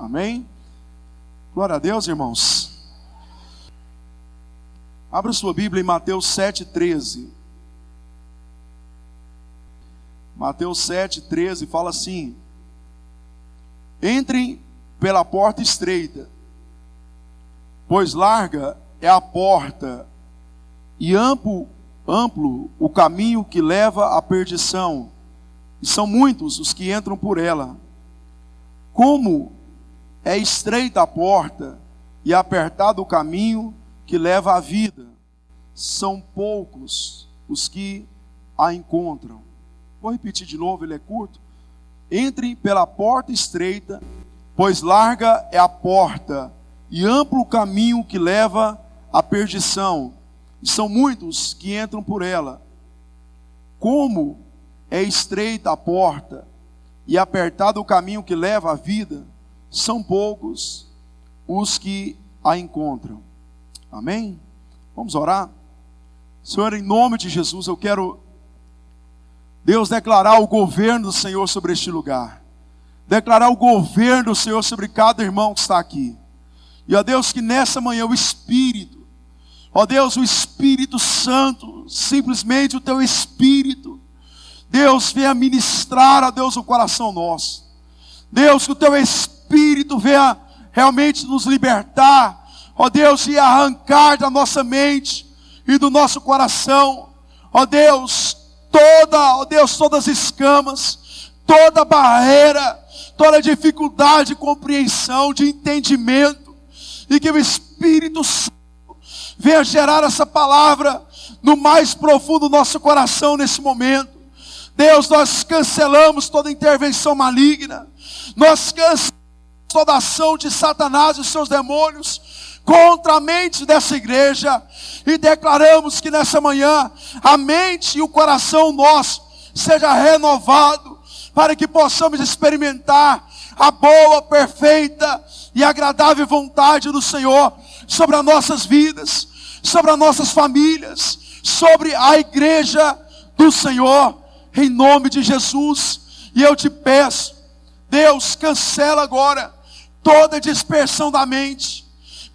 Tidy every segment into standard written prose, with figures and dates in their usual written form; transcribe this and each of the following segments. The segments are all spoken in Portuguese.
Amém? Glória a Deus, irmãos. Abra sua Bíblia em Mateus 7,13. Mateus 7,13 fala assim: entrem pela porta estreita, pois larga é a porta e amplo o caminho que leva à perdição, e são muitos os que entram por ela. Como é estreita a porta e apertado o caminho que leva à vida, são poucos os que a encontram. Vou repetir de novo, ele é curto. Entrem pela porta estreita, pois larga é a porta e amplo o caminho que leva à perdição, e são muitos que entram por ela. Como é estreita a porta e apertado o caminho que leva à vida, são poucos os que a encontram. Amém? Vamos orar? Senhor, em nome de Jesus, eu quero, Deus, declarar o governo do Senhor sobre este lugar. Declarar o governo do Senhor sobre cada irmão que está aqui. E, ó Deus, que nessa manhã o Espírito, ó Deus, o Espírito Santo, simplesmente o Teu Espírito, Deus, venha ministrar, ó Deus, o coração nosso. Deus, que o Teu Espírito venha realmente nos libertar, ó Deus, e arrancar da nossa mente e do nosso coração, ó Deus, todas as escamas, toda barreira, toda dificuldade de compreensão, de entendimento, e que o Espírito Santo venha gerar essa palavra no mais profundo do nosso coração nesse momento. Deus, nós cancelamos toda intervenção maligna, nós cancelamos toda ação de Satanás e os seus demônios contra a mente dessa igreja, e declaramos que nessa manhã a mente e o coração nosso seja renovado, para que possamos experimentar a boa, perfeita e agradável vontade do Senhor sobre as nossas vidas, sobre as nossas famílias, sobre a igreja do Senhor, em nome de Jesus. E eu te peço, Deus, cancela agora toda dispersão da mente,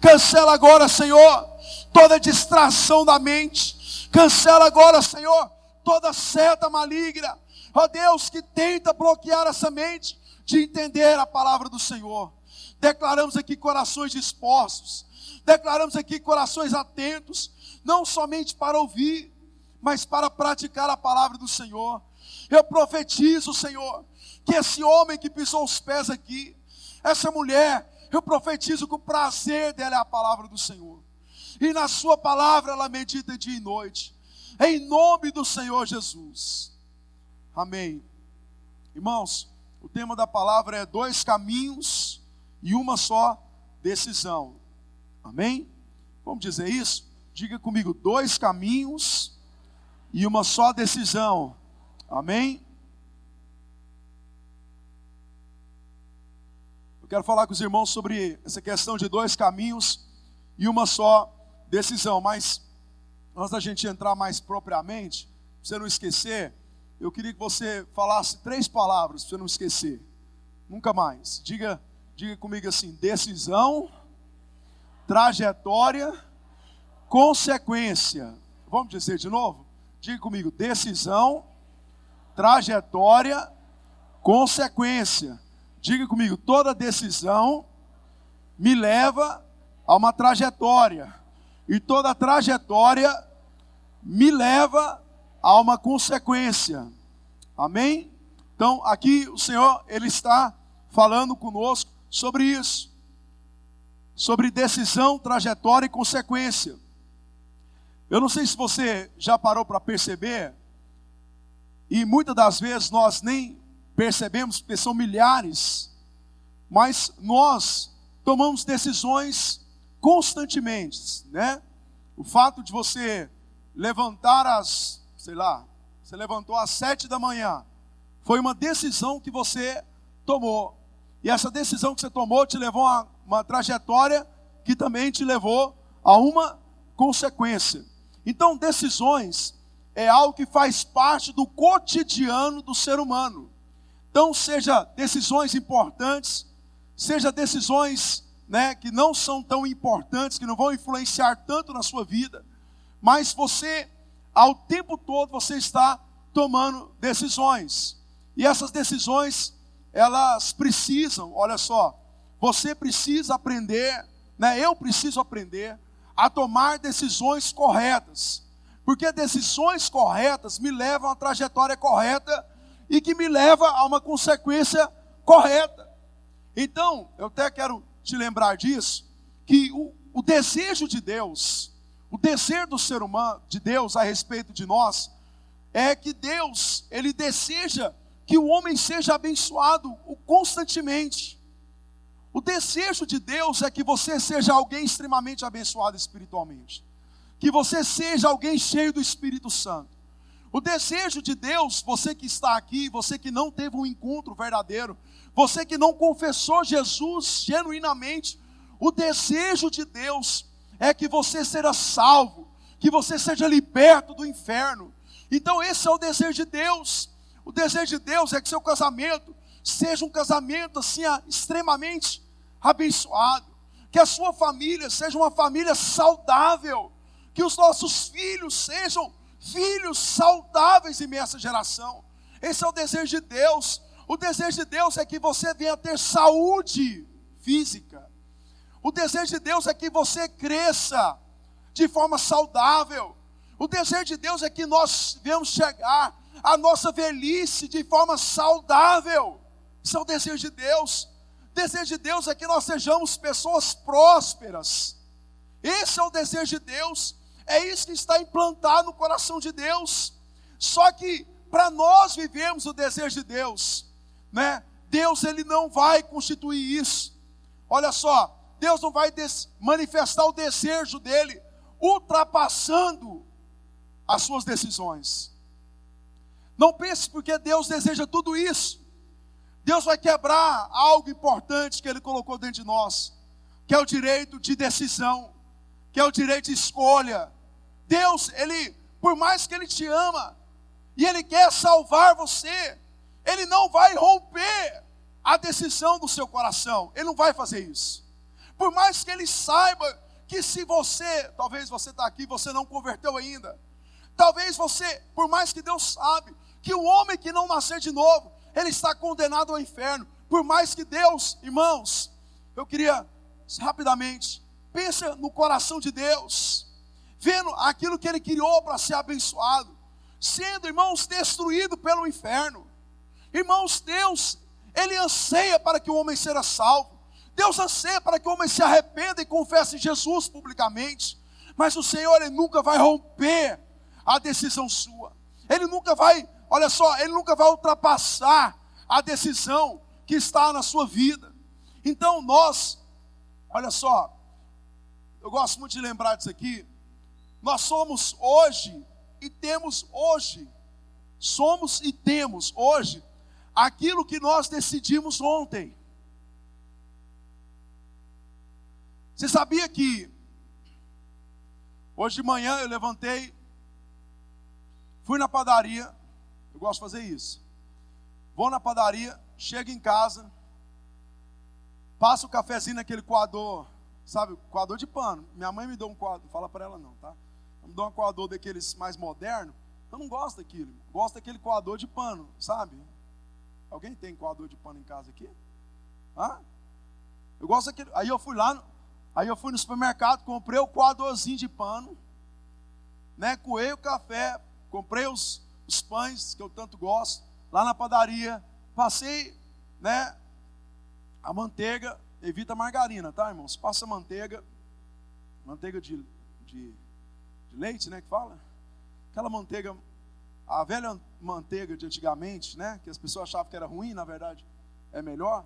cancela agora, Senhor, toda distração da mente, cancela agora, Senhor, toda seta maligna, ó Deus, que tenta bloquear essa mente de entender a palavra do Senhor. Declaramos aqui corações dispostos, declaramos aqui corações atentos, não somente para ouvir, mas para praticar a palavra do Senhor. Eu profetizo, Senhor, que esse homem que pisou os pés aqui, essa mulher, eu profetizo que o prazer dela é a palavra do Senhor, e na sua palavra ela medita dia e noite, em nome do Senhor Jesus. Amém. Irmãos, o tema da palavra é 2 caminhos e uma só decisão. Amém? Vamos dizer isso? Diga comigo: 2 caminhos e uma só decisão. Amém? Eu quero falar com os irmãos sobre essa questão de 2 caminhos e uma só decisão. Mas antes da gente entrar mais propriamente, para você não esquecer, eu queria que você falasse 3 palavras para você não esquecer. Nunca mais. Diga comigo assim: decisão, trajetória, consequência. Vamos dizer de novo? Diga comigo: decisão, trajetória, consequência. Diga comigo: toda decisão me leva a uma trajetória, e toda trajetória me leva a uma consequência. Amém? Então aqui o Senhor, Ele está falando conosco sobre isso, sobre decisão, trajetória e consequência. Eu não sei se você já parou para perceber, e muitas das vezes nós nem percebemos, porque são milhares, mas nós tomamos decisões constantemente, né? O fato de você levantar você levantou às 7 da manhã, foi uma decisão que você tomou, e essa decisão que você tomou te levou a uma trajetória que também te levou a uma consequência. Então, decisões é algo que faz parte do cotidiano do ser humano. Então, seja decisões importantes, seja decisões, né, que não são tão importantes, que não vão influenciar tanto na sua vida, mas você, ao tempo todo, você está tomando decisões, e essas decisões, elas precisam, olha só, você precisa aprender, né, eu preciso aprender a tomar decisões corretas, porque decisões corretas me levam a uma trajetória correta, e que me leva a uma consequência correta. Então, eu até quero te lembrar disso, que o desejo de Deus, o desejo do ser humano, de Deus a respeito de nós, é que Deus, Ele deseja que o homem seja abençoado constantemente. O desejo de Deus é que você seja alguém extremamente abençoado espiritualmente, que você seja alguém cheio do Espírito Santo. O desejo de Deus, você que está aqui, você que não teve um encontro verdadeiro, você que não confessou Jesus genuinamente, o desejo de Deus é que você seja salvo, que você seja liberto do inferno. Então esse é o desejo de Deus. O desejo de Deus é que seu casamento seja um casamento assim extremamente abençoado, que a sua família seja uma família saudável, que os nossos filhos sejam filhos saudáveis em essa geração. Esse é o desejo de Deus. O desejo de Deus é que você venha ter saúde física. O desejo de Deus é que você cresça de forma saudável. O desejo de Deus é que nós venhamos chegar à nossa velhice de forma saudável. Esse é o desejo de Deus. O desejo de Deus é que nós sejamos pessoas prósperas. Esse é o desejo de Deus. É isso que está implantado no coração de Deus. Só que para nós vivermos o desejo de Deus, né? Deus, Ele não vai constituir isso. Olha só, Deus não vai manifestar o desejo dEle ultrapassando as suas decisões. Não pense porque Deus deseja tudo isso, Deus vai quebrar algo importante que Ele colocou dentro de nós, que é o direito de decisão, que é o direito de escolha. Deus, Ele, por mais que Ele te ama, e Ele quer salvar você, Ele não vai romper a decisão do seu coração. Ele não vai fazer isso. Por mais que Ele saiba que se você, talvez você está aqui, você não converteu ainda. Talvez você, por mais que Deus sabe que o homem que não nascer de novo, ele está condenado ao inferno. Por mais que Deus, irmãos, eu queria rapidamente, pensa no coração de Deus, vendo aquilo que Ele criou para ser abençoado, sendo, irmãos, destruído pelo inferno. Irmãos, Deus, Ele anseia para que o homem seja salvo. Deus anseia para que o homem se arrependa e confesse Jesus publicamente. Mas o Senhor, Ele nunca vai romper a decisão sua. Ele nunca vai, olha só, Ele nunca vai ultrapassar a decisão que está na sua vida. Então nós, olha só, eu gosto muito de lembrar disso aqui. Nós somos hoje e temos hoje, somos e temos hoje aquilo que nós decidimos ontem. Você sabia que hoje de manhã eu levantei, fui na padaria, eu gosto de fazer isso. Vou na padaria, chego em casa, passo o cafezinho naquele coador, sabe, coador de pano. Minha mãe me deu um coador, fala para ela não, tá? Me deu um coador daqueles mais modernos. Eu não gosto daquilo, gosto daquele coador de pano, sabe? Alguém tem coador de pano em casa aqui? Hã? Eu gosto daquele. Aí eu fui no supermercado, comprei o coadorzinho de pano, né? Coei o café, comprei os pães que eu tanto gosto, lá na padaria, passei, né? A manteiga, evita a margarina, tá, irmãos? Passa manteiga de leite, né, que fala? Aquela manteiga, a velha manteiga de antigamente, né, que as pessoas achavam que era ruim, na verdade é melhor.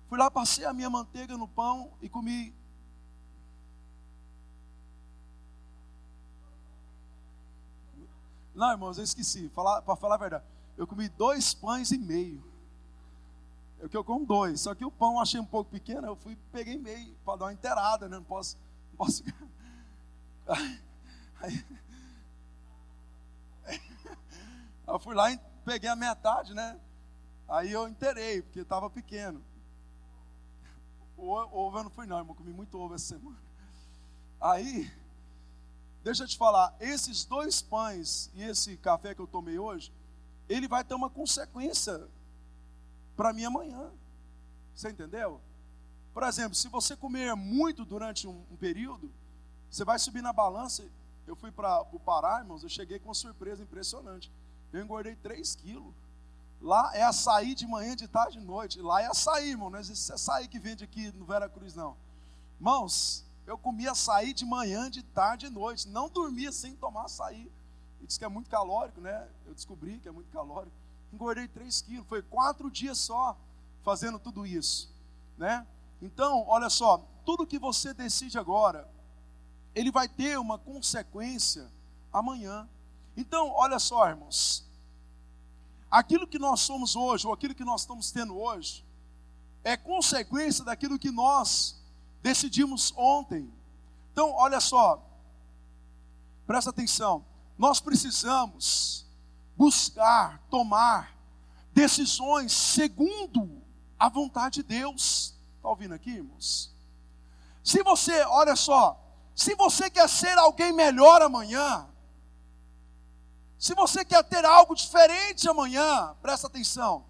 Fui lá, passei a minha manteiga no pão e comi. Não, irmãos, eu esqueci, para falar a verdade, eu comi 2 pães e meio. Eu como 2, só que o pão eu achei um pouco pequeno, eu peguei meio, para dar uma inteirada, né? Não posso. Aí, eu fui lá e peguei a metade, né? Aí eu inteirei, porque estava pequeno. ovo eu não fui não, irmão, comi muito ovo essa semana. Aí, deixa eu te falar, esses 2 pães e esse café que eu tomei hoje, ele vai ter uma consequência para mim amanhã. Você entendeu? Por exemplo, se você comer muito durante um período, você vai subir na balança. Eu fui para o Pará, irmãos, eu cheguei com uma surpresa impressionante. Eu engordei 3 quilos. Lá é açaí de manhã, de tarde, de noite. Lá é açaí, irmão, não existe açaí que vende aqui no Veracruz, não. Irmãos, eu comia açaí de manhã, de tarde, de noite. Não dormia sem tomar açaí. E diz que é muito calórico, né? Eu descobri que é muito calórico. Engordei 3 quilos. Foi 4 dias só fazendo tudo isso, né? Então, olha só, tudo que você decide agora, ele vai ter uma consequência amanhã. Então, olha só, irmãos, aquilo que nós somos hoje, ou aquilo que nós estamos tendo hoje, é consequência daquilo que nós decidimos ontem. Então, olha só, presta atenção, nós precisamos buscar, tomar decisões segundo a vontade de Deus. Está ouvindo aqui, irmãos? Se você, olha só, se você quer ser alguém melhor amanhã, se você quer ter algo diferente amanhã, presta atenção,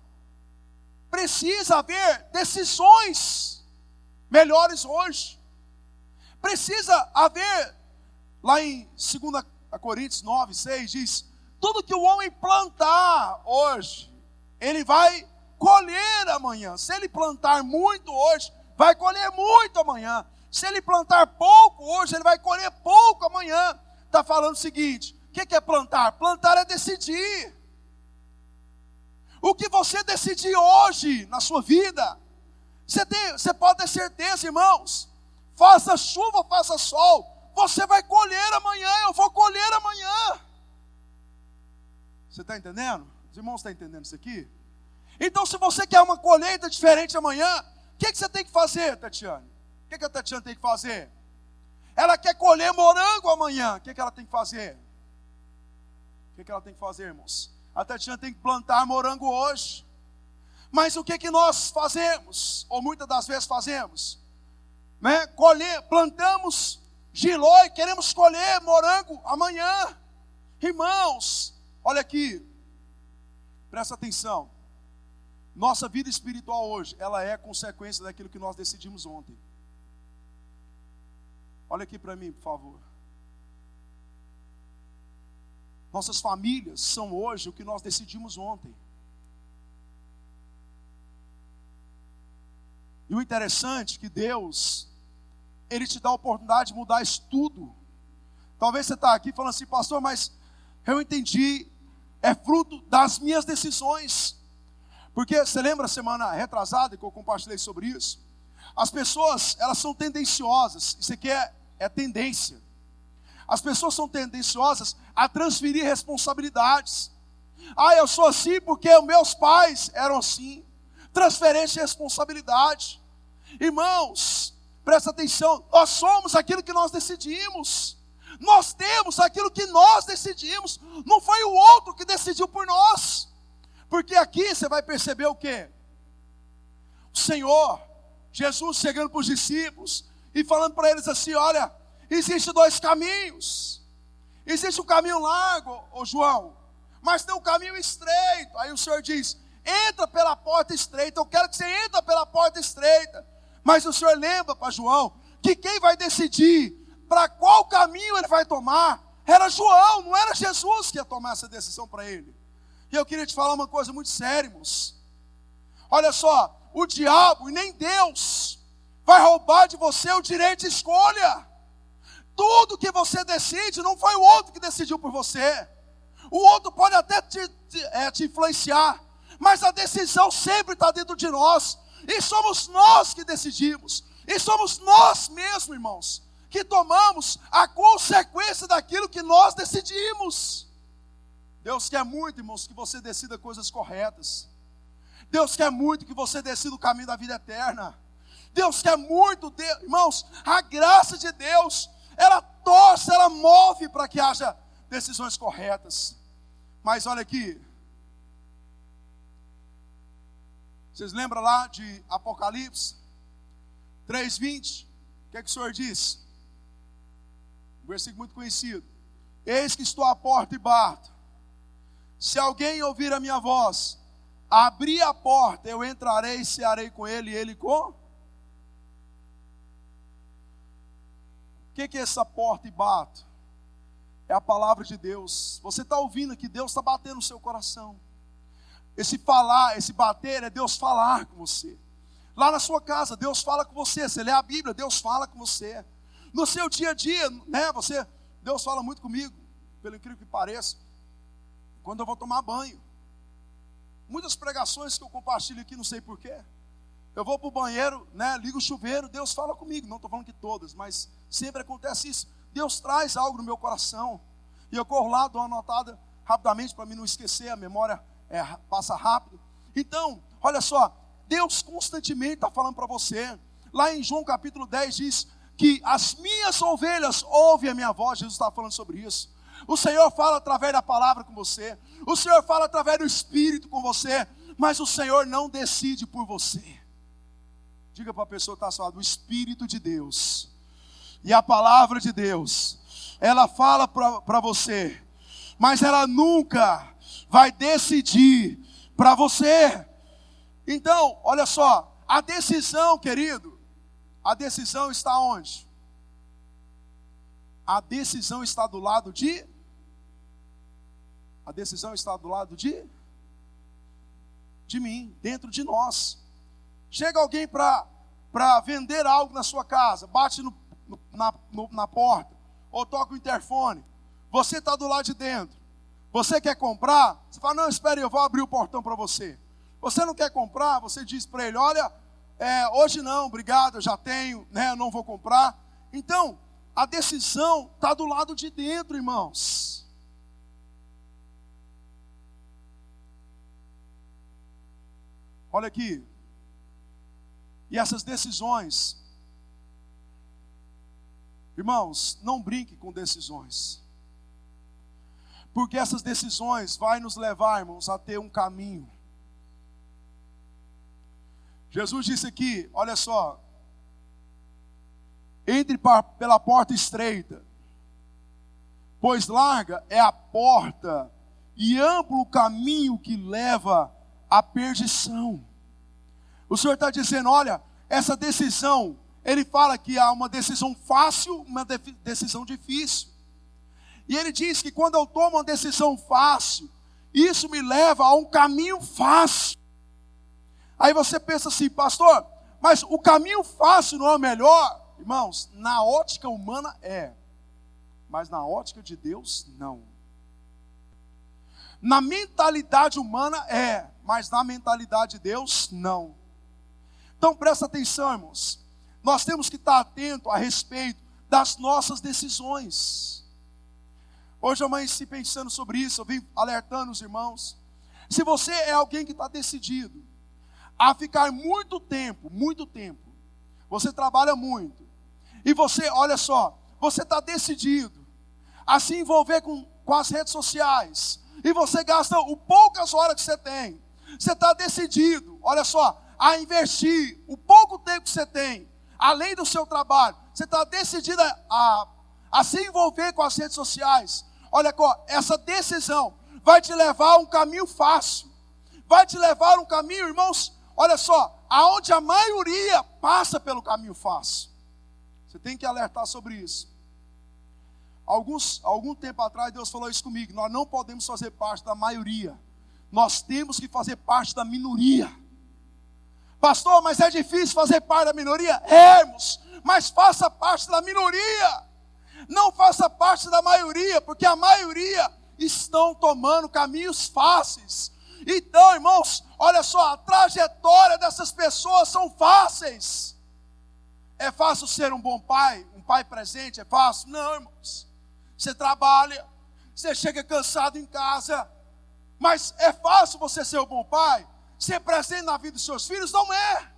precisa haver decisões melhores hoje. Precisa haver, lá em 2 Coríntios 9, 6, diz, tudo que o homem plantar hoje, ele vai colher amanhã. Se ele plantar muito hoje, vai colher muito amanhã. Se ele plantar pouco hoje, ele vai colher pouco amanhã. Está falando o seguinte, o que é plantar? Plantar é decidir. O que você decidir hoje na sua vida, você pode ter certeza, irmãos, faça chuva, faça sol, você vai colher amanhã, eu vou colher amanhã. Você está entendendo? Os irmãos estão entendendo isso aqui? Então, se você quer uma colheita diferente amanhã, o que você tem que fazer, Tatiane? O que a Tatiane tem que fazer? Ela quer colher morango amanhã, o que ela tem que fazer? O que ela tem que fazer, irmãos? A Tatiane tem que plantar morango hoje. Mas o que nós fazemos? Ou muitas das vezes fazemos? Né? Plantamos giló e queremos colher morango amanhã. Irmãos, olha aqui, presta atenção. Nossa vida espiritual hoje, ela é consequência daquilo que nós decidimos ontem. Olha aqui para mim, por favor. Nossas famílias são hoje o que nós decidimos ontem. E o interessante é que Deus, Ele te dá a oportunidade de mudar isso tudo. Talvez você está aqui falando assim, pastor, mas eu entendi, é fruto das minhas decisões. Porque você lembra a semana retrasada que eu compartilhei sobre isso? As pessoas, elas são tendenciosas, isso aqui é tendência. As pessoas são tendenciosas a transferir responsabilidades. Ah, eu sou assim porque os meus pais eram assim. Transferência de responsabilidade. Irmãos, presta atenção, nós somos aquilo que nós decidimos. Nós temos aquilo que nós decidimos. Não foi o outro que decidiu por nós. Porque aqui você vai perceber o quê? O Senhor, Jesus chegando para os discípulos e falando para eles assim, olha, existem 2 caminhos. Existe um caminho largo, ô João, mas tem um caminho estreito. Aí o Senhor diz, entra pela porta estreita, eu quero que você entre pela porta estreita. Mas o Senhor lembra para João, que quem vai decidir para qual caminho ele vai tomar, era João, não era Jesus que ia tomar essa decisão para ele. E eu queria te falar uma coisa muito séria, irmãos. Olha só, o diabo e nem Deus vai roubar de você o direito de escolha. Tudo que você decide, não foi o outro que decidiu por você. O outro pode até te influenciar, mas a decisão sempre está dentro de nós. E somos nós que decidimos. E somos nós mesmos, irmãos, que tomamos a consequência daquilo que nós decidimos. Deus quer muito, irmãos, que você decida coisas corretas. Deus quer muito que você decida o caminho da vida eterna. Deus quer muito, irmãos, a graça de Deus, ela torce, ela move para que haja decisões corretas. Mas olha aqui, vocês lembram lá de Apocalipse 3:20, o que é que o Senhor diz? Um versículo muito conhecido. Eis que estou à porta e bato. Se alguém ouvir a minha voz, abrir a porta, eu entrarei e cearei com ele e ele com... O que é essa porta e bato? É a palavra de Deus. Você está ouvindo que Deus está batendo no seu coração. Esse falar, esse bater é Deus falar com você. Lá na sua casa, Deus fala com você. Você lê a Bíblia, Deus fala com você. No seu dia a dia, né? Deus fala muito comigo, pelo incrível que pareça, quando eu vou tomar banho. Muitas pregações que eu compartilho aqui, não sei porquê. Eu vou para o banheiro, né? Ligo o chuveiro, Deus fala comigo. Não estou falando que todas, mas sempre acontece isso. Deus traz algo no meu coração. E eu corro lá, dou uma anotada rapidamente para mim não esquecer, a memória passa rápido. Então, olha só, Deus constantemente está falando para você. Lá em João capítulo 10 diz que as minhas ovelhas ouvem a minha voz. Jesus está falando sobre isso. O Senhor fala através da palavra com você. O Senhor fala através do Espírito com você. Mas o Senhor não decide por você. Diga para a pessoa que está falando, o Espírito de Deus e a palavra de Deus, ela fala para você, mas ela nunca vai decidir para você. Então, olha só, a decisão, querido, a decisão está onde? A decisão está do lado de? A decisão está do lado de mim, dentro de nós. Chega alguém para vender algo na sua casa, bate na porta, ou toca o interfone. Você está do lado de dentro. Você quer comprar? Você fala, não, espere, eu vou abrir o portão para você. Você não quer comprar? Você diz para ele, olha, hoje não, obrigado, eu já tenho, né, eu não vou comprar. Então, a decisão está do lado de dentro, irmãos. Olha aqui. E essas decisões, irmãos, não brinque com decisões. Porque essas decisões vão nos levar, irmãos, a ter um caminho. Jesus disse aqui, olha só, entre pela porta estreita, pois larga é a porta e amplo o caminho que leva à perdição. O Senhor está dizendo, olha, essa decisão, Ele fala que há uma decisão fácil, uma decisão difícil. E Ele diz que quando eu tomo uma decisão fácil, isso me leva a um caminho fácil. Aí você pensa assim, pastor, mas o caminho fácil não é o melhor? Irmãos, na ótica humana mas na ótica de Deus, não. Na mentalidade humana mas na mentalidade de Deus, não. Então presta atenção, irmãos. Nós temos que estar atentos a respeito das nossas decisões. Hoje eu amanheci pensando sobre isso, eu vim alertando os irmãos. Se você é alguém que está decidido a ficar muito tempo, você trabalha muito, e você, olha só, você está decidido a se envolver com as redes sociais, e você gasta poucas horas que você está decidido, olha só, a investir o pouco tempo que você tem, além do seu trabalho, você está decidido a se envolver com as redes sociais. Olha, essa decisão vai te levar a um caminho fácil, vai te levar a um caminho, irmãos, olha só, aonde a maioria passa pelo caminho fácil. Você tem que alertar sobre isso. Algum tempo atrás Deus falou isso comigo, nós não podemos fazer parte da maioria, nós temos que fazer parte da minoria. Pastor, mas é difícil fazer parte da minoria? Irmãos, mas faça parte da minoria. Não faça parte da maioria, porque a maioria estão tomando caminhos fáceis. Então, irmãos, olha só, a trajetória dessas pessoas são fáceis. É fácil ser um bom pai, um pai presente, é fácil? Não, irmãos. Você trabalha, você chega cansado em casa, mas é fácil você ser um bom pai? Ser presente na vida dos seus filhos? Não é.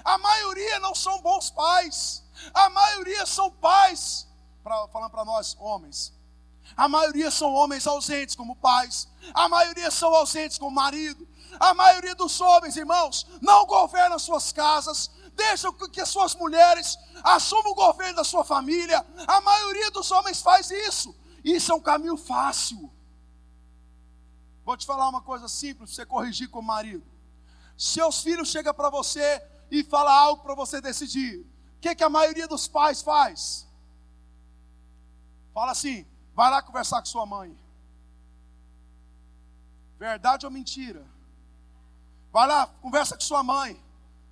A maioria não são bons pais. A maioria são pais, falando para nós homens, a maioria são homens ausentes como pais. A maioria são ausentes como marido. A maioria dos homens, irmãos, não governam suas casas, Deixa que as suas mulheres assumam o governo da sua família. A maioria dos homens faz isso. Isso é um caminho fácil. Vou te falar uma coisa simples para você corrigir com o marido. Seus filhos chegam para você e falam algo para você decidir. O que a maioria dos pais faz? Fala assim: vai lá conversar com sua mãe. Verdade ou mentira? Vai lá, conversa com sua mãe.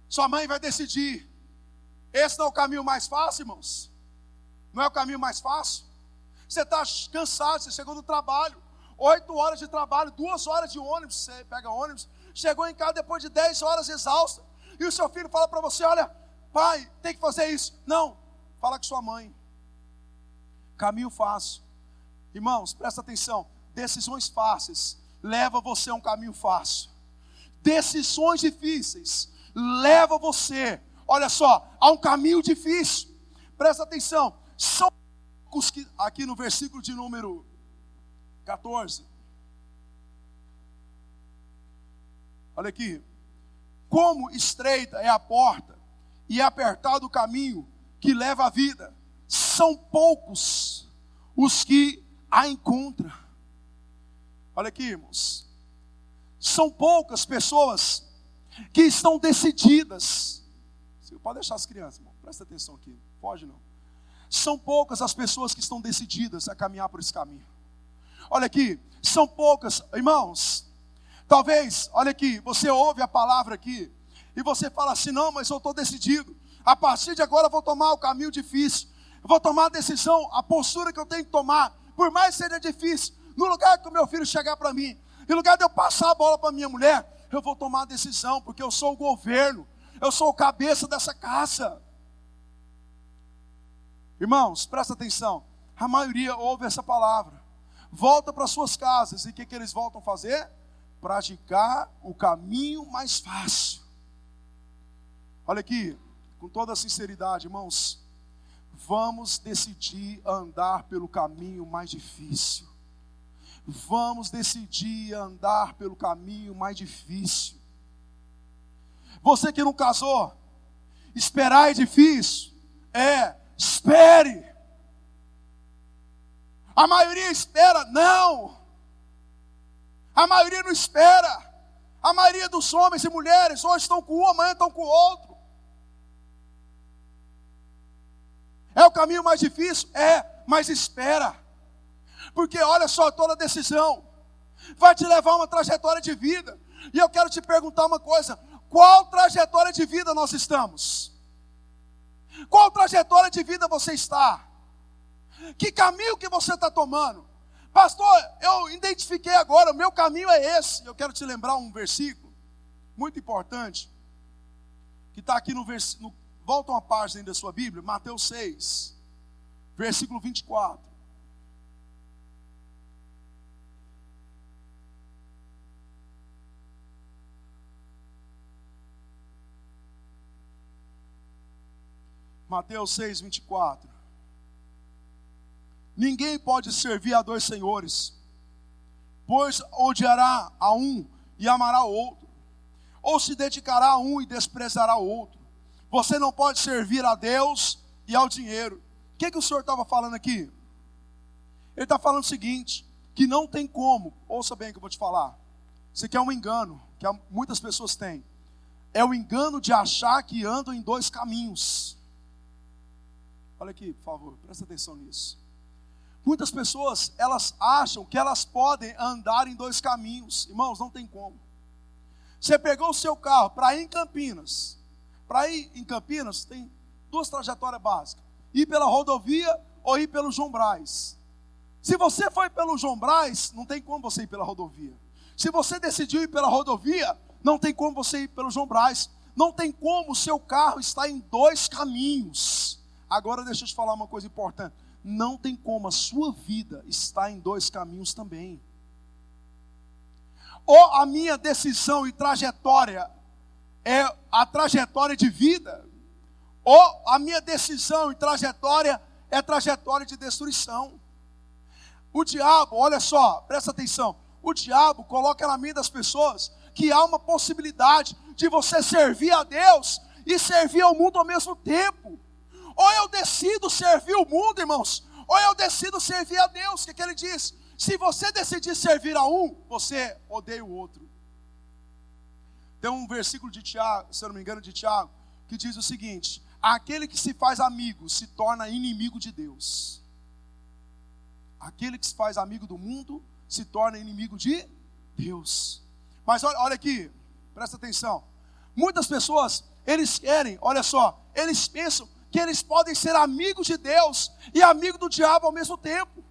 Sua mãe vai decidir. Esse não é o caminho mais fácil, irmãos? Não é o caminho mais fácil? Você está cansado, você chegou do trabalho, 8 horas de trabalho, 2 horas de ônibus, você pega ônibus, chegou em casa depois de 10 horas exausta, e o seu filho fala para você: olha, pai, tem que fazer isso. Não, fala com sua mãe. Caminho fácil. Irmãos, presta atenção, decisões fáceis levam você a um caminho fácil. Decisões difíceis levam você, olha só, a um caminho difícil. Presta atenção, são poucos que, aqui no versículo de número 14, olha aqui: como estreita é a porta e apertado o caminho que leva à vida, são poucos os que a encontram. Olha aqui, irmãos, são poucas pessoas que estão decididas. Você pode deixar as crianças, irmão, presta atenção aqui, foge não. São poucas as pessoas que estão decididas a caminhar por esse caminho. Olha aqui, são poucas, irmãos. Talvez, olha aqui, você ouve a palavra aqui e você fala assim: não, mas eu estou decidido. A partir de agora eu vou tomar o caminho difícil. Eu vou tomar a decisão, a postura que eu tenho que tomar, por mais que seja difícil. No lugar que o meu filho chegar para mim, em lugar de eu passar a bola para minha mulher, eu vou tomar a decisão, porque eu sou o governo, eu sou o cabeça dessa casa. Irmãos, presta atenção, a maioria ouve essa palavra, volta para suas casas, e o que eles voltam a fazer? Praticar o caminho mais fácil. Olha aqui, com toda a sinceridade, irmãos, vamos decidir andar pelo caminho mais difícil. Vamos decidir andar pelo caminho mais difícil. Você que não casou, esperar é difícil. Espere. A maioria espera, não. A maioria não espera. A maioria dos homens e mulheres hoje estão com um, amanhã estão com o outro. É o caminho mais difícil? Mas espera. Porque olha só, toda decisão vai te levar a uma trajetória de vida. E eu quero te perguntar uma coisa: qual trajetória de vida nós estamos? Qual trajetória de vida você está? Que caminho que você está tomando? Pastor, eu identifiquei agora, o meu caminho é esse. Eu quero te lembrar um versículo muito importante, que está aqui no versículo, volta uma página da sua Bíblia, Mateus 6, versículo 24. Mateus 6, 24. Ninguém pode servir a 2 senhores, pois odiará a um e amará o outro, ou se dedicará a um e desprezará o outro. Você não pode servir a Deus e ao dinheiro. O que o Senhor estava falando aqui? Ele está falando o seguinte, que não tem como, ouça bem o que eu vou te falar. Isso aqui é um engano, que muitas pessoas têm. É o engano de achar que andam em 2 caminhos. Olha aqui, por favor, presta atenção nisso. Muitas pessoas, elas acham que elas podem andar em 2 caminhos. Irmãos, não tem como. Você pegou o seu carro para ir em Campinas. Para ir em Campinas, tem 2 trajetórias básicas: ir pela rodovia ou ir pelo João Brás. Se você foi pelo João Brás, não tem como você ir pela rodovia. Se você decidiu ir pela rodovia, não tem como você ir pelo João Brás. Não tem como o seu carro estar em 2 caminhos. Agora deixa eu te falar uma coisa importante. Não tem como a sua vida estar em 2 caminhos também. Ou a minha decisão e trajetória é a trajetória de vida, ou a minha decisão e trajetória é trajetória de destruição. O diabo, olha só, presta atenção, o diabo coloca na mente das pessoas que há uma possibilidade de você servir a Deus e servir ao mundo ao mesmo tempo. Ou eu decido servir o mundo, irmãos, ou eu decido servir a Deus. O que ele diz? Se você decidir servir a um, você odeia o outro. Tem um versículo de Tiago, se eu não me engano, de Tiago, que diz o seguinte: aquele que se faz amigo se torna inimigo de Deus. Aquele que se faz amigo do mundo se torna inimigo de Deus. Mas olha aqui, presta atenção. Muitas pessoas, eles querem, olha só, eles pensam que eles podem ser amigos de Deus e amigo do diabo ao mesmo tempo.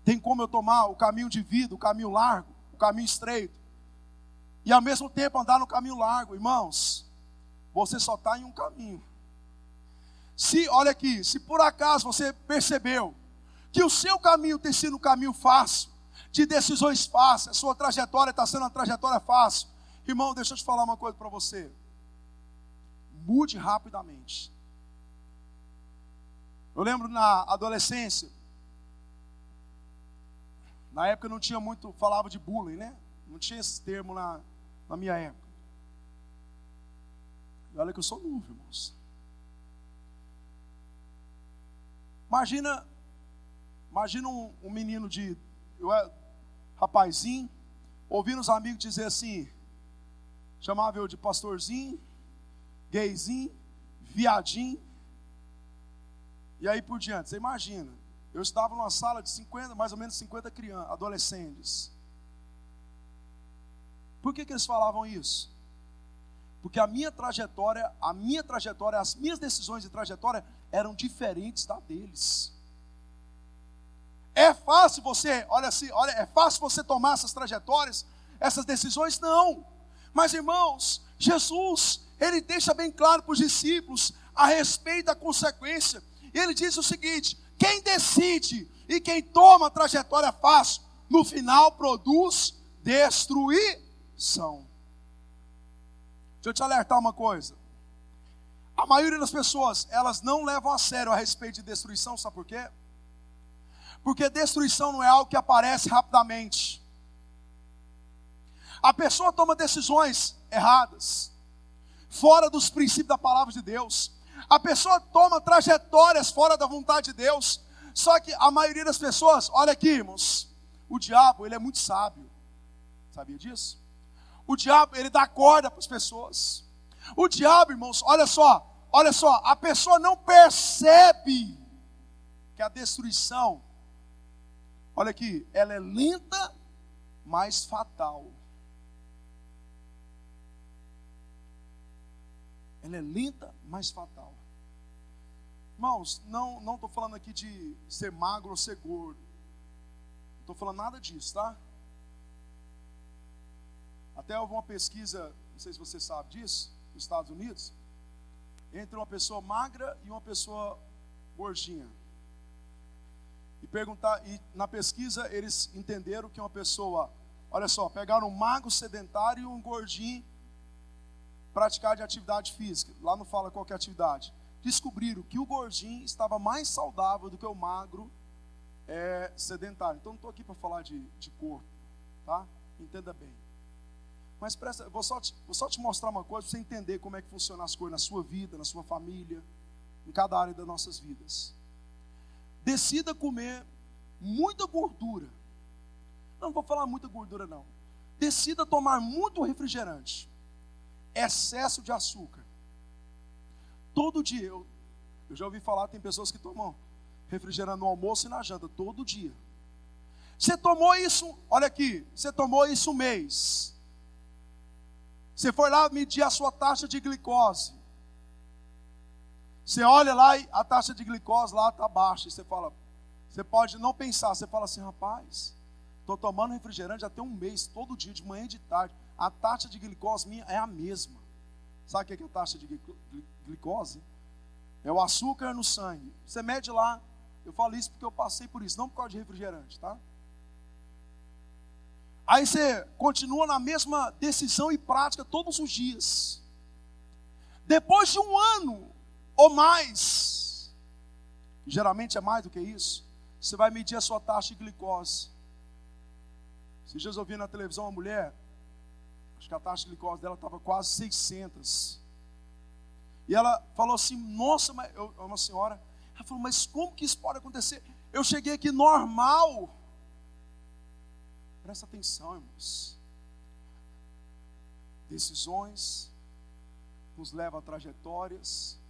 Tem como eu tomar o caminho de vida, o caminho largo, o caminho estreito, e ao mesmo tempo andar no caminho largo? Irmãos, você só está em um caminho. Olha aqui, se por acaso você percebeu que o seu caminho tem sido um caminho fácil, de decisões fáceis, a sua trajetória está sendo uma trajetória fácil, irmão, deixa eu te falar uma coisa para você. Mude rapidamente. Eu lembro na adolescência, na época não tinha muito, falava de bullying, né? Não tinha esse termo na minha época. E olha que eu sou novo, irmãos. Imagina um menino rapazinho, ouvindo os amigos dizer assim, chamava eu de pastorzinho, gayzinho, viadinho, e aí por diante. Você imagina, eu estava numa sala de 50, mais ou menos 50 crianças, adolescentes. Por que eles falavam isso? Porque a minha trajetória, as minhas decisões de trajetória eram diferentes da deles. É fácil você, é fácil você tomar essas trajetórias, essas decisões? Não. Mas irmãos, Jesus, ele deixa bem claro para os discípulos a respeito da consequência. E ele diz o seguinte: quem decide e quem toma a trajetória fácil, no final produz destruição. Deixa eu te alertar uma coisa. A maioria das pessoas, elas não levam a sério a respeito de destruição, sabe por quê? Porque destruição não é algo que aparece rapidamente. A pessoa toma decisões erradas, fora dos princípios da palavra de Deus. A pessoa toma trajetórias fora da vontade de Deus. Só que a maioria das pessoas, olha aqui, irmãos, o diabo, ele é muito sábio. Sabia disso? O diabo, ele dá corda para as pessoas. O diabo, irmãos, olha só, a pessoa não percebe que a destruição, olha aqui, ela é lenta, mas fatal. Ela é lenta, mas fatal. Irmãos, não estou falando aqui de ser magro ou ser gordo. Não estou falando nada disso, tá? Até houve uma pesquisa, não sei se você sabe disso, nos Estados Unidos, entre uma pessoa magra e uma pessoa gordinha. E na pesquisa eles entenderam que uma pessoa, olha só, pegaram um magro sedentário e um gordinho praticar de atividade física. Lá não fala qual que é a atividade. Descobriram que o gordinho estava mais saudável do que o magro sedentário. Então não estou aqui para falar de corpo, tá? Entenda bem. Mas vou só te mostrar uma coisa para você entender como é que funcionam as coisas na sua vida, na sua família, em cada área das nossas vidas. Decida comer muita gordura. Não vou falar muita gordura não. Decida tomar muito refrigerante. Excesso de açúcar. Todo dia, eu já ouvi falar, tem pessoas que tomam refrigerante no almoço e na janta, todo dia. Você tomou isso, olha aqui, você tomou isso um mês. Você foi lá medir a sua taxa de glicose. Você olha lá e a taxa de glicose lá está baixa. E você pode não pensar, você fala assim, rapaz, estou tomando refrigerante já tem um mês, todo dia, de manhã e de tarde. A taxa de glicose minha é a mesma. Sabe o que é a taxa de glicose? É o açúcar no sangue. Você mede lá, eu falo isso porque eu passei por isso, não por causa de refrigerante, tá? Aí você continua na mesma decisão e prática todos os dias. Depois de um ano ou mais, geralmente é mais do que isso, você vai medir a sua taxa de glicose. Esses dias eu vi na televisão uma mulher, acho que a taxa de glicose dela estava quase 600. E ela falou assim, nossa, mas uma senhora, ela falou, mas como que isso pode acontecer? Eu cheguei aqui normal. Presta atenção, irmãos. Decisões nos levam a trajetórias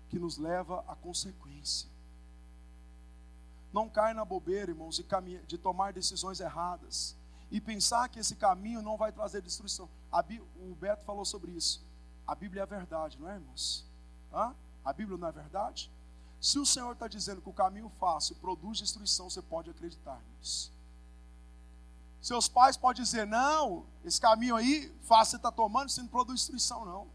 que nos levam a consequência. Não cai na bobeira, irmãos, de tomar decisões erradas e pensar que esse caminho não vai trazer destruição. O Beto falou sobre isso. A Bíblia é a verdade, não é, irmãos? A Bíblia não é verdade? Se o Senhor está dizendo que o caminho fácil produz destruição, você pode acreditar nisso. Seus pais podem dizer, não, esse caminho aí fácil você está tomando, você não produz destruição, não.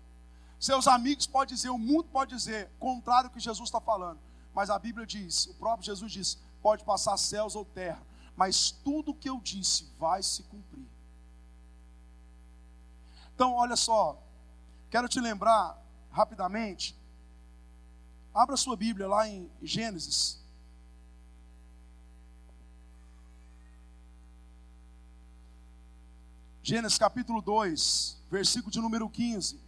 Seus amigos podem dizer, o mundo pode dizer, contrário ao que Jesus está falando. Mas a Bíblia diz, o próprio Jesus diz, pode passar céus ou terra, mas tudo o que eu disse vai se cumprir. Então, olha só, quero te lembrar rapidamente, abra sua Bíblia lá em Gênesis. Gênesis capítulo 2, versículo de número 15.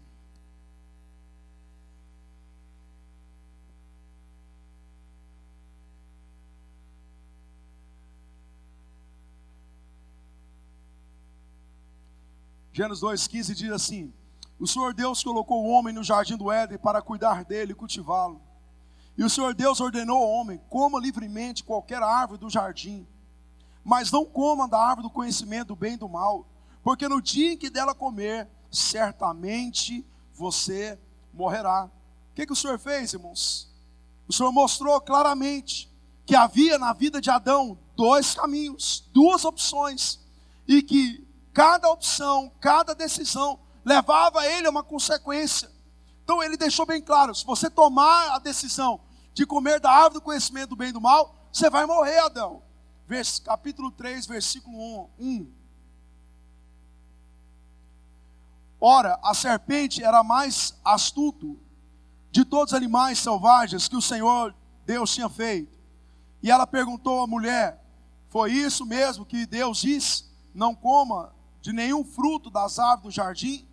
Gênesis 2,15 diz assim: o Senhor Deus colocou o homem no jardim do Éden para cuidar dele e cultivá-lo. E o Senhor Deus ordenou ao homem, coma livremente qualquer árvore do jardim, mas não coma da árvore do conhecimento do bem e do mal, porque no dia em que dela comer, certamente você morrerá. O que o Senhor fez, irmãos? O Senhor mostrou claramente que havia na vida de Adão dois caminhos, duas opções, e que cada opção, cada decisão levava ele a uma consequência. Então ele deixou bem claro, se você tomar a decisão de comer da árvore do conhecimento do bem e do mal, você vai morrer, Adão. Capítulo 3, versículo 1. Ora, a serpente era mais astuto de todos os animais selvagens que o Senhor Deus tinha feito. E ela perguntou à mulher, foi isso mesmo que Deus disse? Não coma de nenhum fruto das árvores do jardim?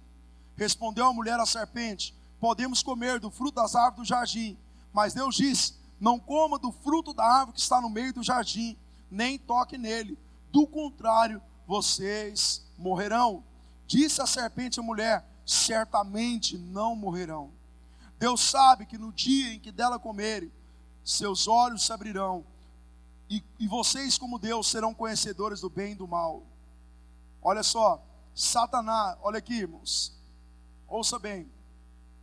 Respondeu a mulher à serpente, podemos comer do fruto das árvores do jardim, mas Deus disse, não coma do fruto da árvore que está no meio do jardim, nem toque nele, do contrário, vocês morrerão. Disse a serpente à mulher, certamente não morrerão. Deus sabe que no dia em que dela comerem, seus olhos se abrirão, e vocês como Deus serão conhecedores do bem e do mal. Olha só, Satanás, olha aqui, irmãos, ouça bem,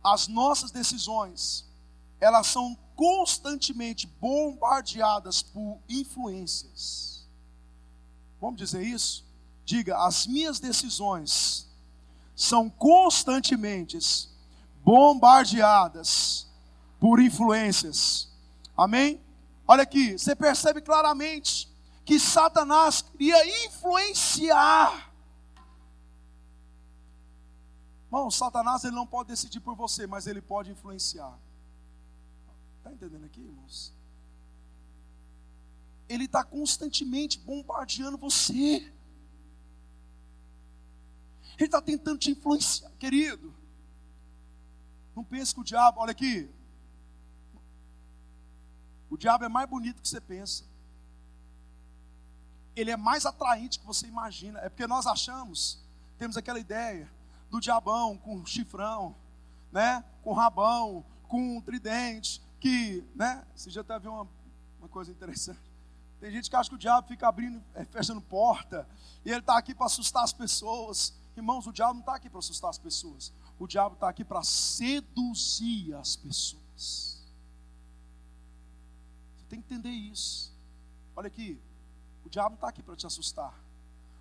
as nossas decisões, elas são constantemente bombardeadas por influências. Vamos dizer isso? Diga, as minhas decisões são constantemente bombardeadas por influências. Amém? Olha aqui, você percebe claramente que Satanás queria influenciar. Irmão, Satanás ele não pode decidir por você, mas ele pode influenciar. Está entendendo aqui, irmãos? Ele está constantemente bombardeando você. Ele está tentando te influenciar, querido. Não pense que o diabo, olha aqui. O diabo é mais bonito que você pensa. Ele é mais atraente que você imagina. É porque nós achamos, temos aquela ideia do diabão com chifrão, né? Com rabão, com tridente, que, né? Você já até viu uma coisa interessante. Tem gente que acha que o diabo fica abrindo, fechando porta, e ele está aqui para assustar as pessoas. Irmãos, o diabo não está aqui para assustar as pessoas. O diabo está aqui para seduzir as pessoas. Você tem que entender isso. Olha aqui, o diabo não está aqui para te assustar.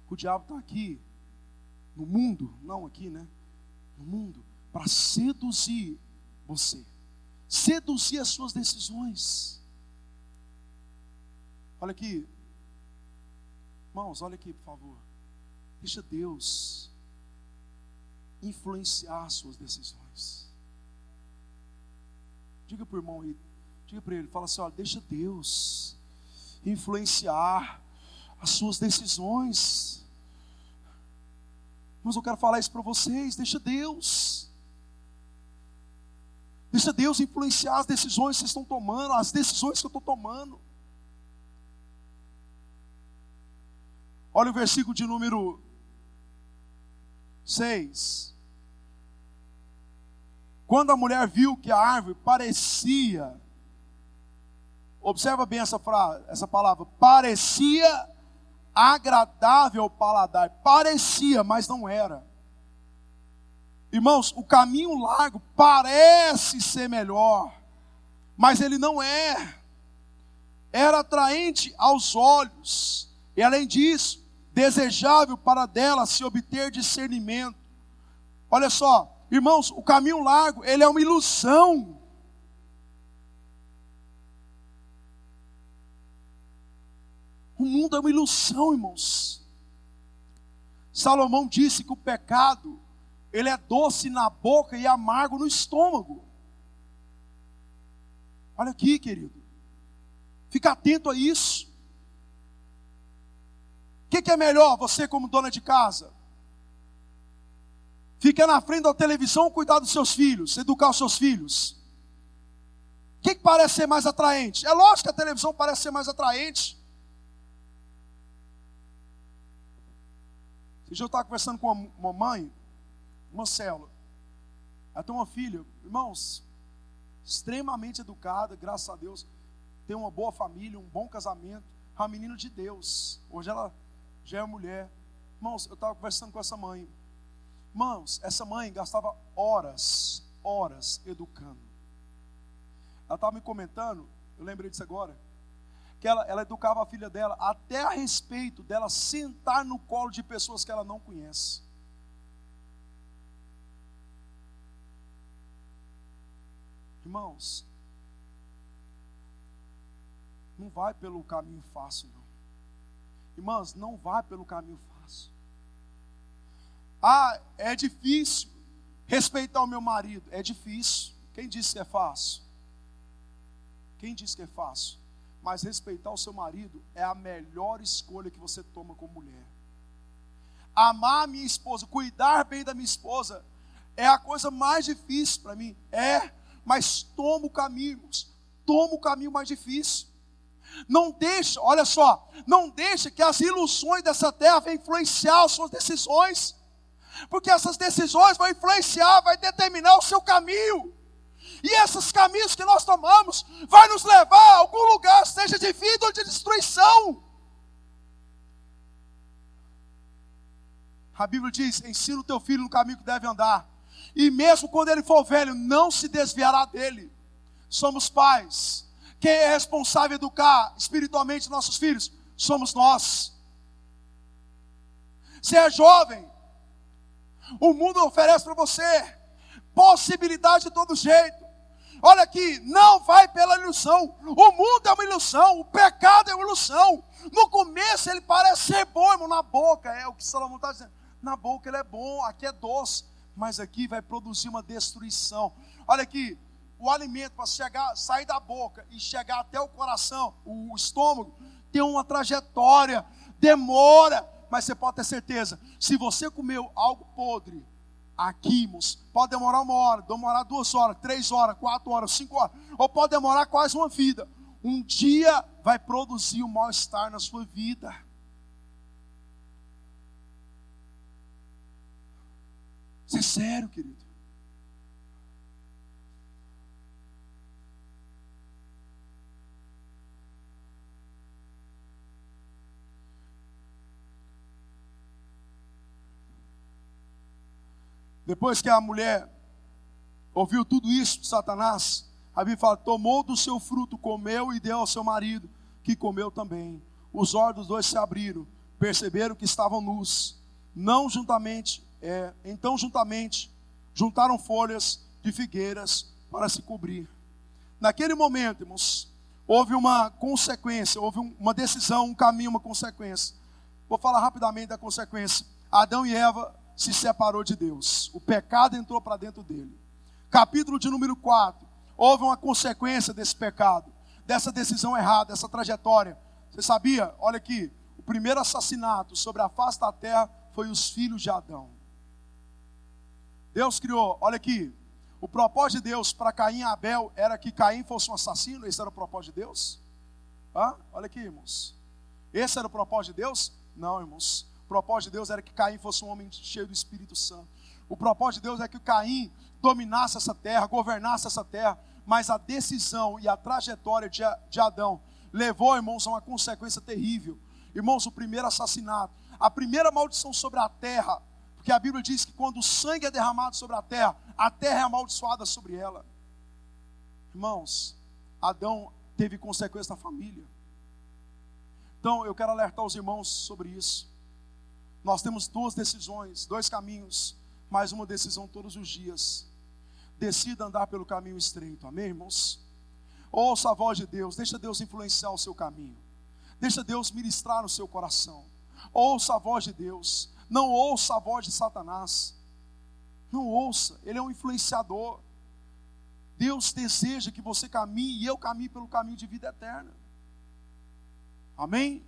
O diabo está aqui no mundo, não aqui, né? No mundo, para seduzir você. Seduzir as suas decisões. Olha aqui. Irmãos, olha aqui, por favor. Deixa Deus influenciar as suas decisões. Diga para o irmão aí, diga para ele, fala assim, olha, deixa Deus influenciar as suas decisões. Mas eu quero falar isso para vocês, deixa Deus. Deixa Deus influenciar as decisões que vocês estão tomando, as decisões que eu estou tomando. Olha o versículo de número 6. Quando a mulher viu que a árvore parecia, observa bem essa frase, essa palavra, parecia agradável ao paladar. Parecia, mas não era. Irmãos, o caminho largo parece ser melhor, mas ele não é. Era atraente aos olhos, e além disso, desejável para dela se obter discernimento. Olha só, irmãos, o caminho largo, ele é uma ilusão. O mundo é uma ilusão, irmãos. Salomão disse que o pecado, ele é doce na boca e amargo no estômago. Olha aqui, querido. Fica atento a isso. O que é melhor, você como dona de casa? Ficar na frente da televisão ou cuidar dos seus filhos, educar os seus filhos? O que parece ser mais atraente? É lógico que a televisão parece ser mais atraente. Esse dia eu estava conversando com uma mãe, uma célula. Ela tem uma filha, irmãos, extremamente educada, graças a Deus. Tem uma boa família, um bom casamento. É uma menina de Deus. Hoje ela já é mulher. Irmãos, eu estava conversando com essa mãe. Irmãos, essa mãe gastava horas educando. Ela estava me comentando, eu lembrei disso agora, que ela educava a filha dela até a respeito dela sentar no colo de pessoas que ela não conhece. Irmãos, não vai pelo caminho fácil, não. Irmãos, não vai pelo caminho fácil. Ah, é difícil respeitar o meu marido. É difícil. Quem disse que é fácil? Quem disse que é fácil? Mas respeitar o seu marido é a melhor escolha que você toma como mulher. Amar a minha esposa, cuidar bem da minha esposa, é a coisa mais difícil para mim. Mas toma o caminho mais difícil. Não deixa, olha só, não deixa que as ilusões dessa terra venham influenciar as suas decisões. Porque essas decisões vão influenciar, vai determinar o seu caminho. E esses caminhos que nós tomamos vai nos levar a algum lugar, seja de vida ou de destruição. A Bíblia diz: ensina o teu filho no caminho que deve andar, e mesmo quando ele for velho, não se desviará dele. Somos pais. Quem é responsável por educar espiritualmente nossos filhos? Somos nós. Você é jovem, o mundo oferece para você possibilidade de todo jeito. Olha aqui, não vai pela ilusão. O mundo é uma ilusão, o pecado é uma ilusão. No começo ele parece ser bom, irmão, na boca, é o que Salomão está dizendo. Na boca ele é bom, aqui é doce, mas aqui vai produzir uma destruição. Olha aqui, o alimento para sair da boca e chegar até o coração, o estômago, tem uma trajetória, demora, mas você pode ter certeza, se você comeu algo podre, aqui, irmãos, pode demorar 1 hora, demorar 2 horas, 3 horas, 4 horas, 5 horas, ou pode demorar quase uma vida. Um dia vai produzir um mal-estar na sua vida. Isso é sério, querido. Depois que a mulher ouviu tudo isso de Satanás, a Bíblia fala: tomou do seu fruto, comeu e deu ao seu marido, que comeu também. Os olhos dos dois se abriram, perceberam que estavam nus. Então juntamente juntaram folhas de figueiras para se cobrir. Naquele momento, irmãos, houve uma consequência, houve uma decisão, um caminho, uma consequência. Vou falar rapidamente da consequência. Adão e Eva se separou de Deus. O pecado entrou para dentro dele. Capítulo de número 4. Houve uma consequência desse pecado, dessa decisão errada, dessa trajetória. Você sabia? Olha aqui. O primeiro assassinato sobre a face da terra foi os filhos de Adão. Deus criou, olha aqui, o propósito de Deus para Caim e Abel era que Caim fosse um assassino. Esse era o propósito de Deus? Olha aqui, irmãos. Esse era o propósito de Deus? Não, irmãos. O propósito de Deus era que Caim fosse um homem cheio do Espírito Santo. O propósito de Deus é que Caim dominasse essa terra, governasse essa terra. Mas a decisão e a trajetória de Adão levou, irmãos, a uma consequência terrível. Irmãos, o primeiro assassinato, a primeira maldição sobre a terra, porque a Bíblia diz que quando o sangue é derramado sobre a terra é amaldiçoada sobre ela. Irmãos, Adão teve consequência na família. Então eu quero alertar os irmãos sobre isso. Nós temos duas decisões, dois caminhos, mas uma decisão todos os dias. Decida andar pelo caminho estreito, amém, irmãos? Ouça a voz de Deus, deixa Deus influenciar o seu caminho, deixa Deus ministrar no seu coração. Ouça a voz de Deus, não ouça a voz de Satanás, não ouça, ele é um influenciador. Deus deseja que você caminhe e eu caminhe pelo caminho de vida eterna, amém?